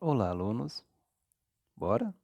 Olá, alunos. Bora?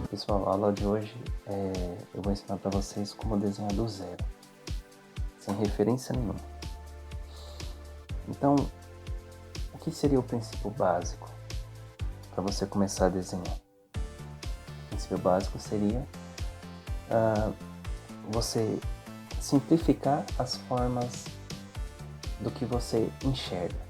Pessoal, a aula de hoje eu vou ensinar para vocês como desenhar do zero, sem referência nenhuma. Então, o que seria o princípio básico para você começar a desenhar? O princípio básico seria você simplificar as formas do que você enxerga.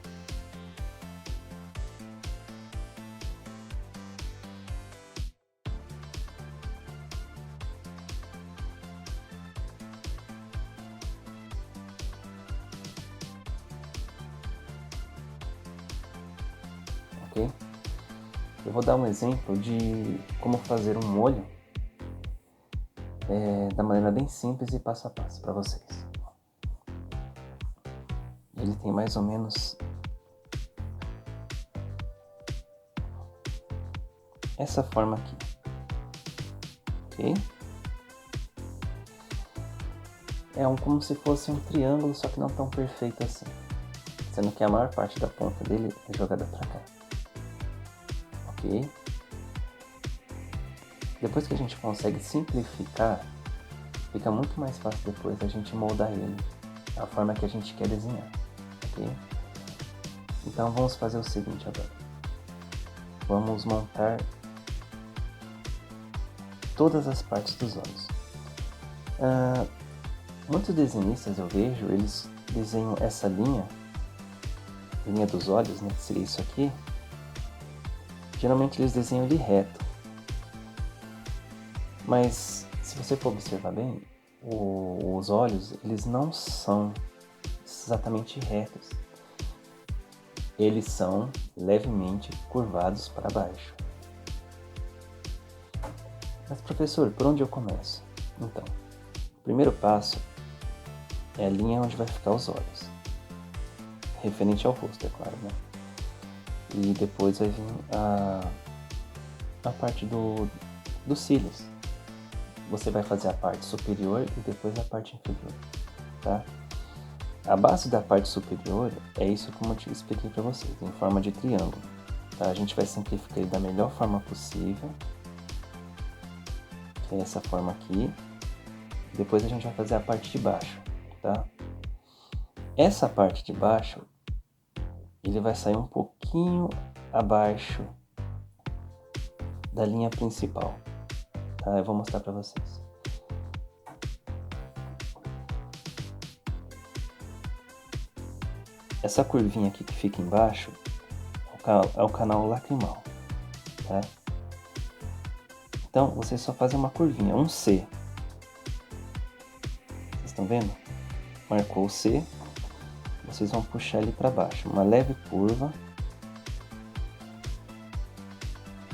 Ok? Eu vou dar um exemplo de como fazer um molho da maneira bem simples e passo a passo para vocês. Ele tem mais ou menos essa forma aqui, ok? Como se fosse um triângulo, só que não tão perfeito assim, sendo que a maior parte da ponta dele é jogada para cá, ok? Depois que a gente consegue simplificar, fica muito mais fácil depois a gente moldar ele da forma que a gente quer desenhar, ok? Então vamos fazer o seguinte agora. Vamos montar todas as partes dos olhos. Muitos desenhistas eu vejo, eles desenham essa linha dos olhos, né, que seria isso aqui. Geralmente eles desenham ele reto. Mas se você for observar bem, os olhos, eles não são exatamente retos. Eles são levemente curvados para baixo. Mas professor, por onde eu começo? Então, o primeiro passo é a linha onde vai ficar os olhos. Referente ao rosto, é claro, né? E depois vai vir a parte dos cílios. Você vai fazer a parte superior e depois a parte inferior, tá? A base da parte superior é isso como eu te expliquei para vocês, em forma de triângulo, tá? A gente vai simplificar ele da melhor forma possível, que é essa forma aqui. Depois a gente vai fazer a parte de baixo, tá? Essa parte de baixo, ele vai sair um pouquinho abaixo da linha principal, tá? Eu vou mostrar para vocês. Essa curvinha aqui que fica embaixo é o canal lacrimal, tá? Então, vocês só fazem uma curvinha, um C. Vocês estão vendo? Marcou o C, vocês vão puxar ele para baixo, uma leve curva.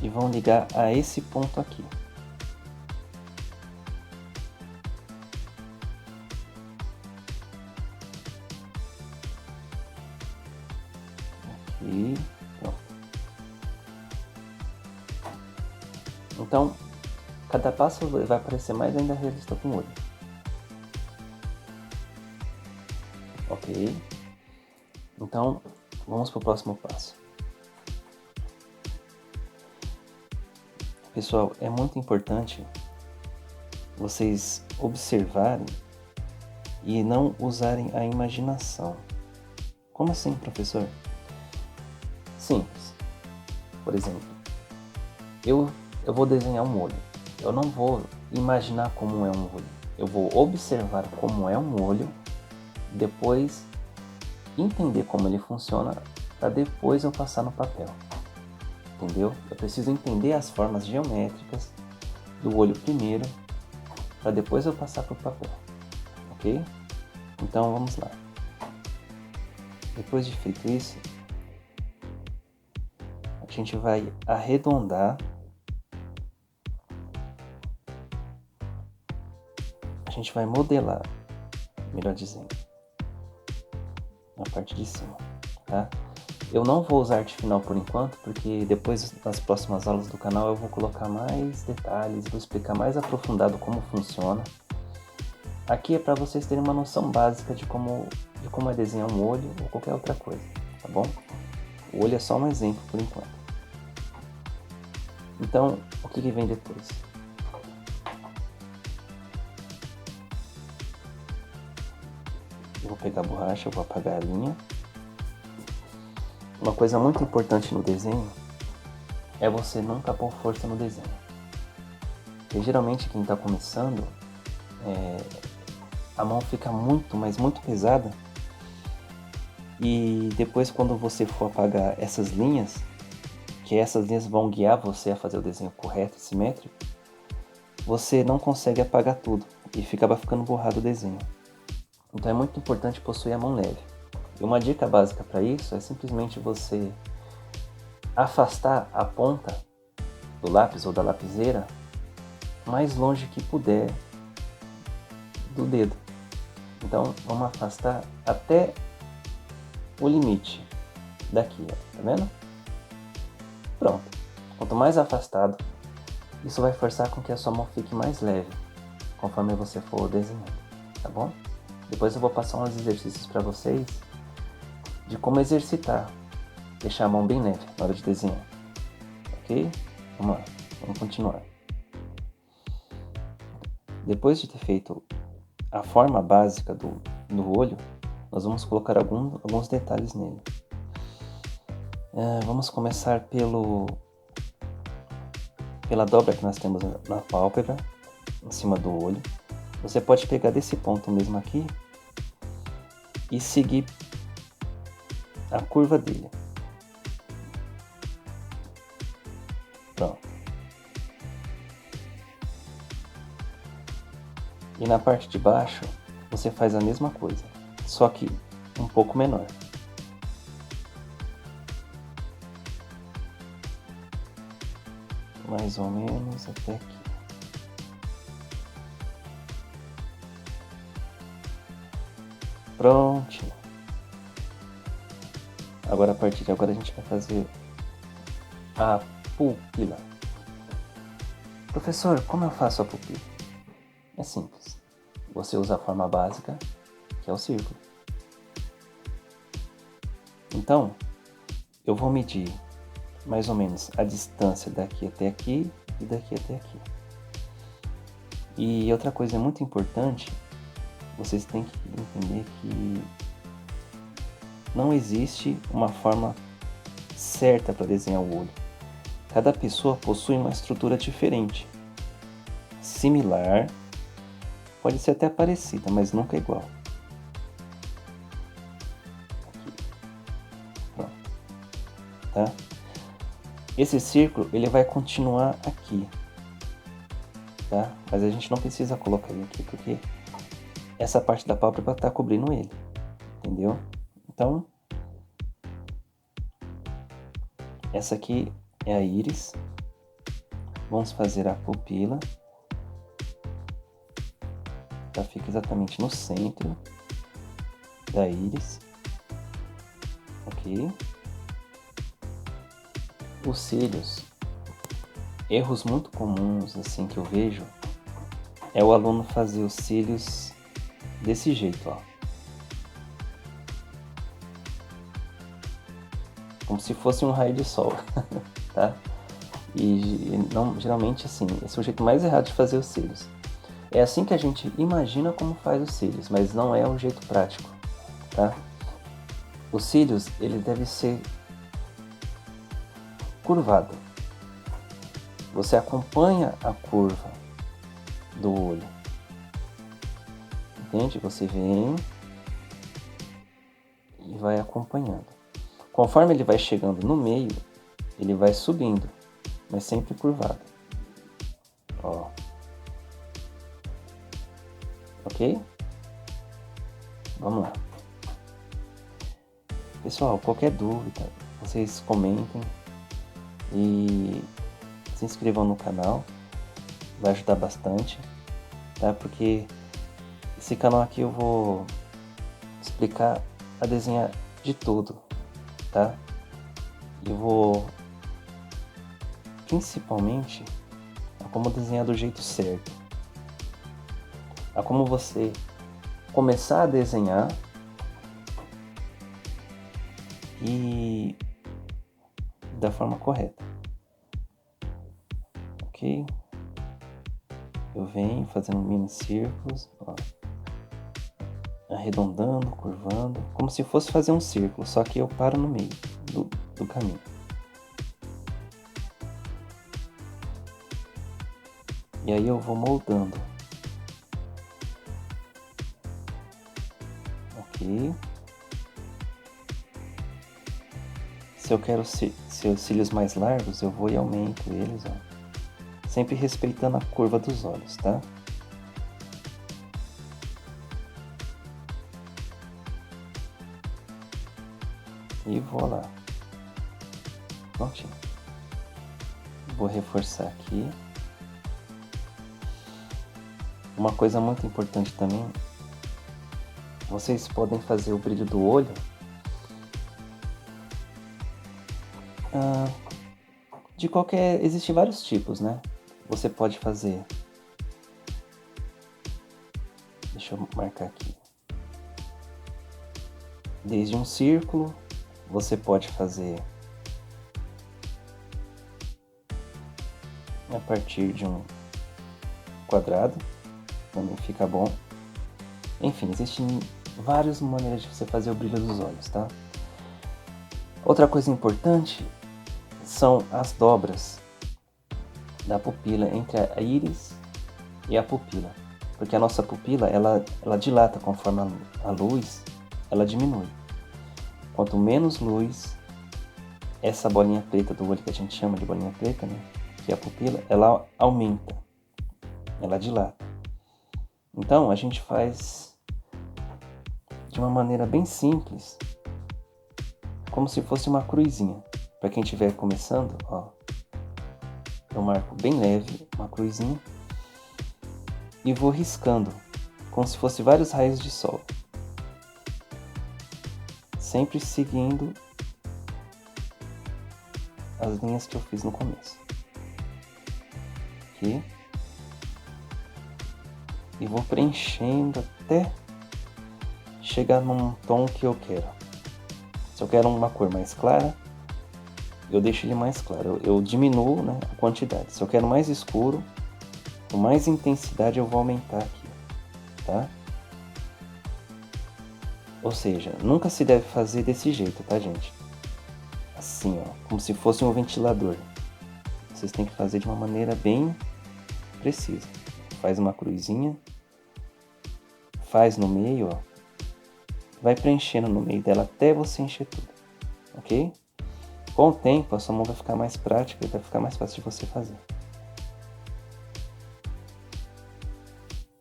E vão ligar a esse ponto aqui. Aqui, pronto. Então, cada passo vai parecer mais ainda realista com o olho. Ok? Então, vamos para o próximo passo. Pessoal, é muito importante vocês observarem e não usarem a imaginação. Como assim, professor? Simples. Por exemplo, eu vou desenhar um olho. Eu não vou imaginar como é um olho. Eu vou observar como é um olho, depois entender como ele funciona, para depois eu passar no papel. Entendeu? Eu preciso entender as formas geométricas do olho primeiro, para depois eu passar para o papel. Ok? Então vamos lá. Depois de feito isso, a gente vai arredondar gente vai modelar, melhor dizendo, na parte de cima, tá? Eu não vou usar arte final por enquanto, porque depois nas próximas aulas do canal eu vou colocar mais detalhes, vou explicar mais aprofundado como funciona. Aqui é para vocês terem uma noção básica de como é desenhar um olho ou qualquer outra coisa, tá bom? O olho é só um exemplo por enquanto. Então, o que vem depois? Eu vou pegar a borracha, eu vou apagar a linha. Uma coisa muito importante no desenho é você nunca pôr força no desenho. Porque geralmente quem está começando, a mão fica muito, mas muito pesada. E depois quando você for apagar essas linhas, que essas linhas vão guiar você a fazer o desenho correto e simétrico, você não consegue apagar tudo e acaba ficando borrado o desenho. Então é muito importante possuir a mão leve. E uma dica básica para isso é simplesmente você afastar a ponta do lápis ou da lapiseira mais longe que puder do dedo. Então vamos afastar até o limite daqui, ó, tá vendo? Pronto. Quanto mais afastado, isso vai forçar com que a sua mão fique mais leve conforme você for desenhando, tá bom? Depois eu vou passar uns exercícios para vocês de como exercitar, deixar a mão bem leve na hora de desenhar, ok? Vamos lá, vamos continuar. Depois de ter feito a forma básica do olho, nós vamos colocar alguns detalhes nele. Vamos começar pela dobra que nós temos na pálpebra, em cima do olho. Você pode pegar desse ponto mesmo aqui e seguir a curva dele. Pronto. E na parte de baixo, você faz a mesma coisa, só que um pouco menor. Mais ou menos até aqui. Prontinho. Agora a partir de agora a gente vai fazer a pupila. Professor, como eu faço a pupila? É simples. Você usa a forma básica, que é o círculo. Então, eu vou medir mais ou menos a distância daqui até aqui e daqui até aqui. E outra coisa muito importante, vocês têm que entender que não existe uma forma certa para desenhar o olho. Cada pessoa possui uma estrutura diferente. Similar, pode ser até parecida, mas nunca igual. Aqui. Pronto. Tá? Esse círculo ele vai continuar aqui. Tá? Mas a gente não precisa colocar ele aqui, porque essa parte da pálpebra está cobrindo ele. Entendeu? Então, essa aqui é a íris. Vamos fazer a pupila. Ela fica exatamente no centro da íris. Ok? Os cílios. Erros muito comuns assim que eu vejo é o aluno fazer os cílios desse jeito, ó. Como se fosse um raio de sol, tá? E não, geralmente assim, esse é o jeito mais errado de fazer os cílios. É assim que a gente imagina como faz os cílios, mas não é o jeito prático, tá? Os cílios, ele deve ser curvado. Você acompanha a curva do olho. Entende? Você vem e vai acompanhando. Conforme ele vai chegando no meio, ele vai subindo, mas sempre curvado. Ó. Ok? Vamos lá. Pessoal, qualquer dúvida, vocês comentem e se inscrevam no canal. Vai ajudar bastante, tá? Porque Esse canal aqui eu vou explicar a desenhar de tudo, tá? Eu vou principalmente a como desenhar do jeito certo, a como você começar a desenhar e da forma correta, ok? Eu venho fazendo mini círculos, ó, arredondando, curvando, como se fosse fazer um círculo, só que eu paro no meio do caminho. E aí eu vou moldando. Ok. Se eu quero seus cílios mais largos, eu vou e aumento eles, ó. Sempre respeitando a curva dos olhos, tá? E vou lá. Prontinho. Vou reforçar aqui. Uma coisa muito importante também, vocês podem fazer o brilho do olho de qualquer... Existem vários tipos, né? Você pode fazer... Deixa eu marcar aqui. Desde um círculo, você pode fazer a partir de um quadrado, também fica bom. Enfim, existem várias maneiras de você fazer o brilho dos olhos, tá? Outra coisa importante são as dobras da pupila entre a íris e a pupila, porque a nossa pupila ela dilata conforme a luz ela diminui. Quanto menos luz, essa bolinha preta do olho que a gente chama de bolinha preta, né, que é a pupila, ela aumenta, ela dilata. Então a gente faz de uma maneira bem simples, como se fosse uma cruzinha. Para quem estiver começando, ó, eu marco bem leve uma cruzinha e vou riscando, como se fosse vários raios de sol, sempre seguindo as linhas que eu fiz no começo. Aqui. E vou preenchendo até chegar num tom que eu quero. Se eu quero uma cor mais clara, eu deixo ele mais claro, eu diminuo, né, a quantidade. Se eu quero mais escuro, com mais intensidade eu vou aumentar aqui, tá? Ou seja, nunca se deve fazer desse jeito, tá, gente? Assim, ó, como se fosse um ventilador. Vocês têm que fazer de uma maneira bem precisa. Faz uma cruzinha, faz no meio, ó. Vai preenchendo no meio dela até você encher tudo, ok? Com o tempo, a sua mão vai ficar mais prática e vai ficar mais fácil de você fazer.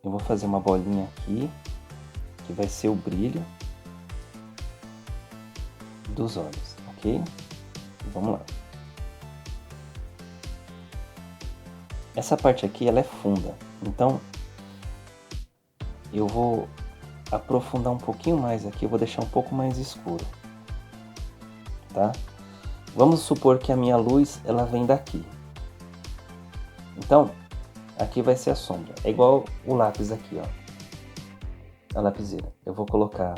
Eu vou fazer uma bolinha aqui, que vai ser o brilho dos olhos, ok? Vamos lá. Essa parte aqui, ela é funda, então eu vou aprofundar um pouquinho mais aqui, eu vou deixar um pouco mais escuro, tá? Vamos supor que a minha luz, ela vem daqui. Então, aqui vai ser a sombra. É igual o lápis aqui, ó. A lapiseira. Eu vou colocar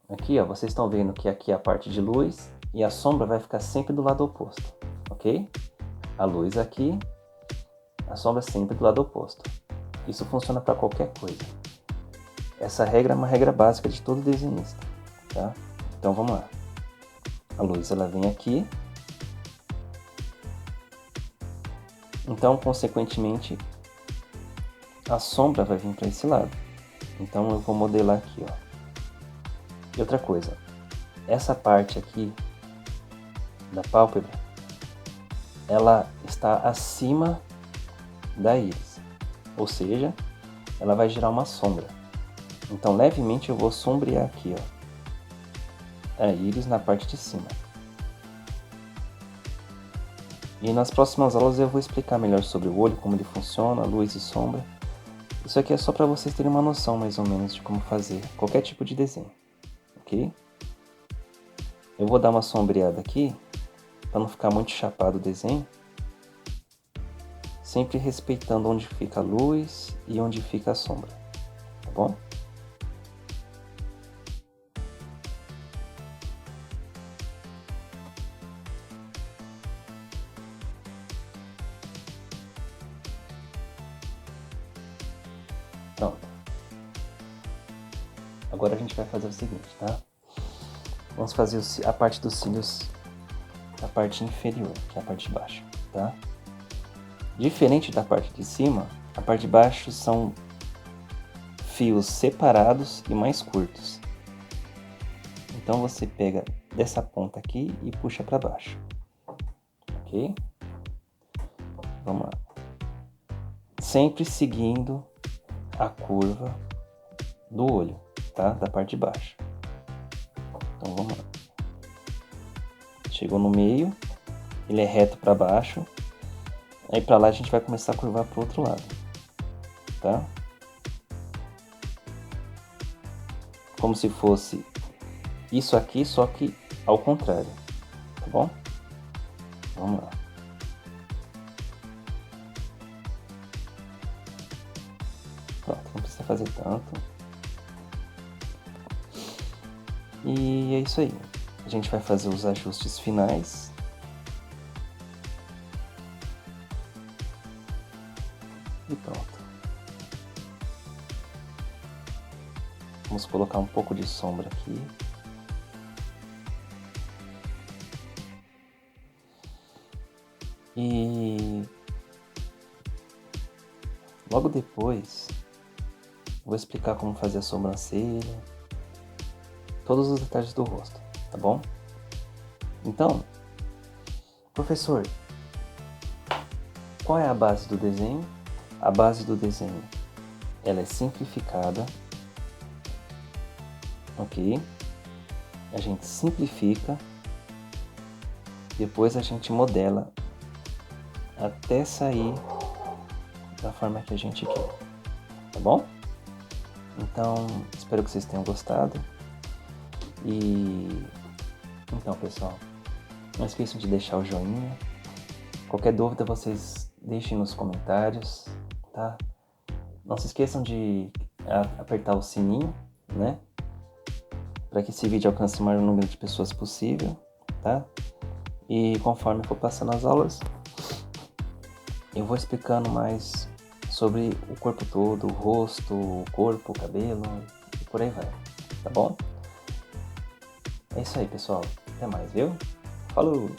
aqui, ó. Vocês estão vendo que aqui é a parte de luz e a sombra vai ficar sempre do lado oposto, ok? A luz aqui, a sombra sempre do lado oposto. Isso funciona para qualquer coisa. Essa regra é uma regra básica de todo desenhista, tá? Então vamos lá. A luz ela vem aqui, então consequentemente a sombra vai vir para esse lado. Então eu vou modelar aqui, ó. E outra coisa, essa parte aqui da pálpebra, ela está acima da íris, ou seja, ela vai gerar uma sombra. Então levemente eu vou sombrear aqui, ó, a íris na parte de cima. E nas próximas aulas eu vou explicar melhor sobre o olho, como ele funciona, luz e sombra. Isso aqui é só para vocês terem uma noção mais ou menos de como fazer qualquer tipo de desenho, ok? Eu vou dar uma sombreada aqui, para não ficar muito chapado o desenho, sempre respeitando onde fica a luz e onde fica a sombra, tá bom? Pronto. Agora a gente vai fazer o seguinte, tá? Vamos fazer a parte dos cílios, a parte inferior, que é a parte de baixo, tá? Diferente da parte de cima, a parte de baixo são fios separados e mais curtos. Então você pega dessa ponta aqui e puxa para baixo, ok? Vamos lá. Sempre seguindo a curva do olho, tá? Da parte de baixo. Então vamos lá. Chegou no meio, ele é reto para baixo. Aí para lá a gente vai começar a curvar para o outro lado, tá? Como se fosse isso aqui, só que ao contrário, tá bom? Vamos lá. Pronto, não precisa fazer tanto. E é isso aí. A gente vai fazer os ajustes finais. E pronto. Vamos colocar um pouco de sombra aqui. E logo depois vou explicar como fazer a sobrancelha, todos os detalhes do rosto, tá bom? Então, professor, qual é a base do desenho? A base do desenho, ela é simplificada, ok? A gente simplifica, depois a gente modela até sair da forma que a gente quer, tá bom? Então, espero que vocês tenham gostado. E então, pessoal, não esqueçam de deixar o joinha. Qualquer dúvida vocês deixem nos comentários, tá? Não se esqueçam de apertar o sininho, né? Para que esse vídeo alcance o maior número de pessoas possível, tá? E conforme for passando as aulas, eu vou explicando mais sobre o corpo todo, o rosto, o corpo, o cabelo e por aí vai, tá bom? É isso aí, pessoal. Até mais, viu? Falou!